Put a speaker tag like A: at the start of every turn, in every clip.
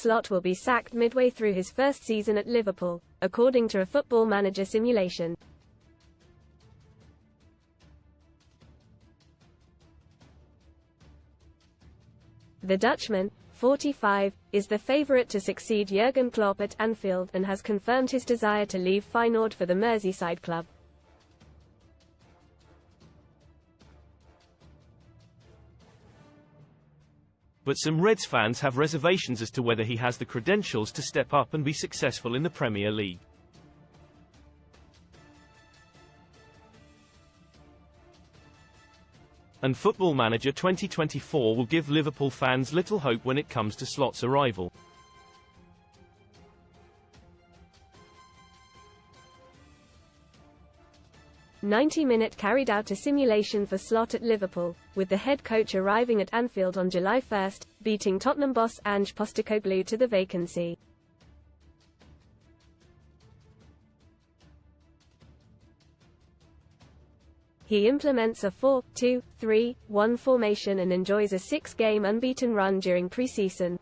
A: Slot will be sacked midway through his first season at Liverpool, according to a Football Manager simulation. The Dutchman, 45, is the favourite to succeed Jurgen Klopp at Anfield and has confirmed his desire to leave Feyenoord for the Merseyside club.
B: But some Reds fans have reservations as to whether he has the credentials to step up and be successful in the Premier League. And Football Manager 2024 will give Liverpool fans little hope when it comes to Slot's arrival.
A: "90-minute carried out a simulation for Slot at Liverpool, with the head coach arriving at Anfield on July 1, beating Tottenham boss Ange Postecoglou to the vacancy. He implements a 4-2-3-1 formation and enjoys a 6-game unbeaten run during pre-season.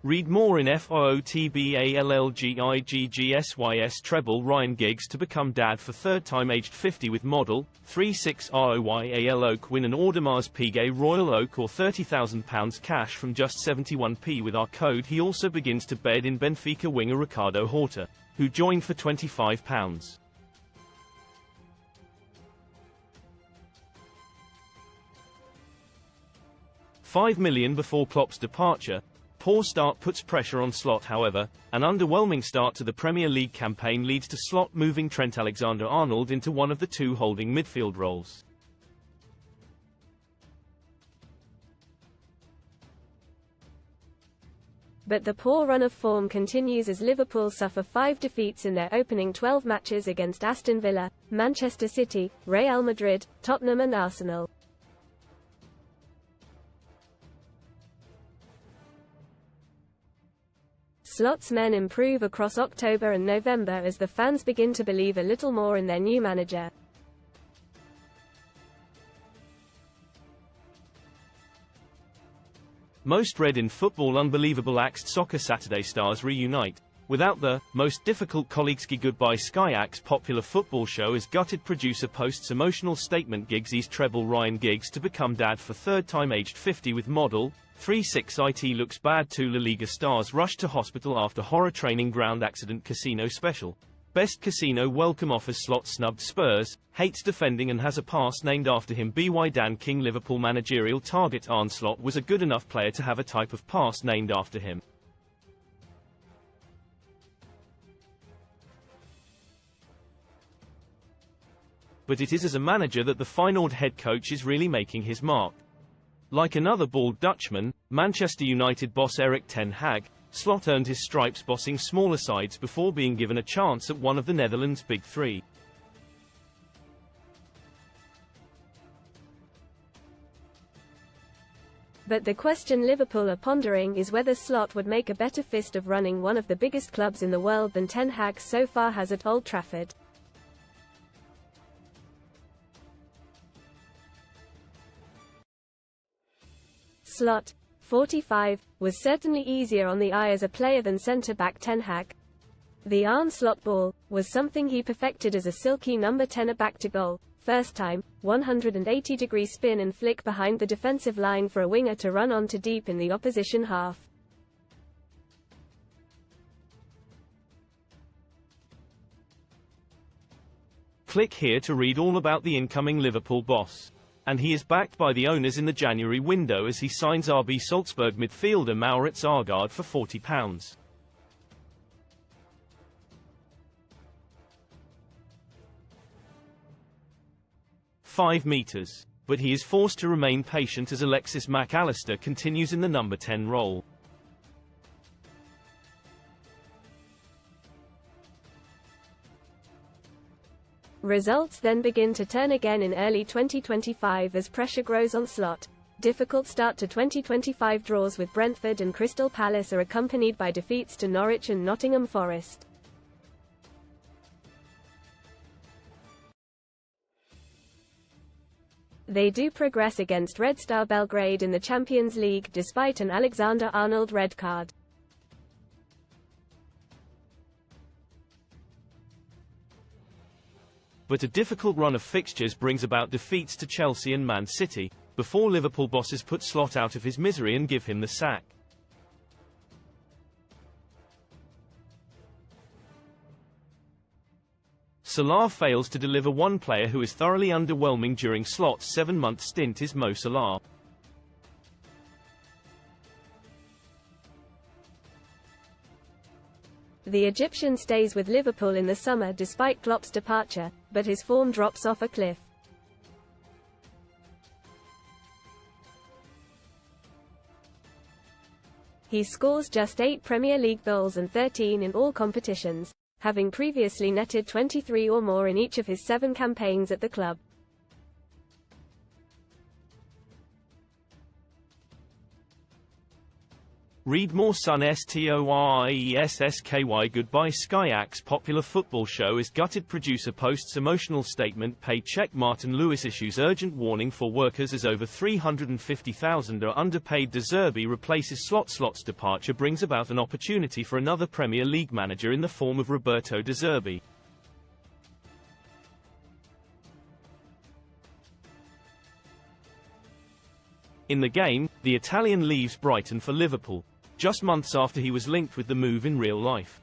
B: Read more in FOOTBALLGIGGSYS treble Ryan Giggs to become dad for third time aged 50 with model, 36ROYAL Oak win an Audemars Piguet Royal Oak or £30,000 cash from just 71p with our code. He also begins to bed in Benfica winger Ricardo Horta, who joined for £25. £5 million before Klopp's departure. Poor start puts pressure on Slot. However, an underwhelming start to the Premier League campaign leads to Slot moving Trent Alexander-Arnold into one of the two holding midfield roles.
A: But the poor run of form continues as Liverpool suffer 5 defeats in their opening 12 matches against Aston Villa, Manchester City, Real Madrid, Tottenham and Arsenal. Slot's men improve across October and November as the fans begin to believe a little more in their new manager.
B: Most read in football unbelievable axed soccer Saturday stars reunite. Without the most difficult Kolegski goodbye Sky Axe popular football show as gutted producer posts emotional statement Giggsy's treble Ryan Giggs to become dad for third time aged 50 with model, 36 IT looks bad. 2 La Liga stars rush to hospital after horror training ground accident. Casino special. Best casino welcome offers. Slot snubbed Spurs, hates defending and has a pass named after him. BY Dan King Liverpool managerial target. Arne Slot was a good enough player to have a type of pass named after him. But it is as a manager that the Feyenoord head coach is really making his mark. Like another bald Dutchman, Manchester United boss Erik ten Hag, Slot earned his stripes bossing smaller sides before being given a chance at one of the Netherlands' big three.
A: But the question Liverpool are pondering is whether Slot would make a better fist of running one of the biggest clubs in the world than Ten Hag so far has at Old Trafford. Slot, 45, was certainly easier on the eye as a player than centre-back Ten Hag. The Arne Slot ball was something he perfected as a silky number 10 back to goal, first time, 180-degree spin and flick behind the defensive line for a winger to run onto deep in the opposition half.
B: Click here to read all about the incoming Liverpool boss. And he is backed by the owners in the January window as he signs RB Salzburg midfielder Maurits Aagaard for £40. (5 meters). But he is forced to remain patient as Alexis Mac Allister continues in the number 10 role.
A: Results then begin to turn again in early 2025 as pressure grows on Slot. Difficult start to 2025 draws with Brentford and Crystal Palace are accompanied by defeats to Norwich and Nottingham Forest. They do progress against Red Star Belgrade in the Champions League, despite an Alexander-Arnold red card.
B: But a difficult run of fixtures brings about defeats to Chelsea and Man City, before Liverpool bosses put Slot out of his misery and give him the sack. Salah fails to deliver. One player who is thoroughly underwhelming during Slot's 7-month stint is Mo Salah.
A: The Egyptian stays with Liverpool in the summer despite Klopp's departure, but his form drops off a cliff. He scores just 8 Premier League goals and 13 in all competitions, having previously netted 23 or more in each of his 7 campaigns at the club.
B: Read more. Sun T.S.F. Goodbye Sky Axe popular football show is gutted. Producer posts emotional statement. Paycheck. Martin Lewis issues urgent warning for workers as over 350,000 are underpaid. De Zerbi replaces Slot. Slot's departure brings about an opportunity for another Premier League manager in the form of Roberto De Zerbi. In the game, the Italian leaves Brighton for Liverpool, just months after he was linked with the move in real life.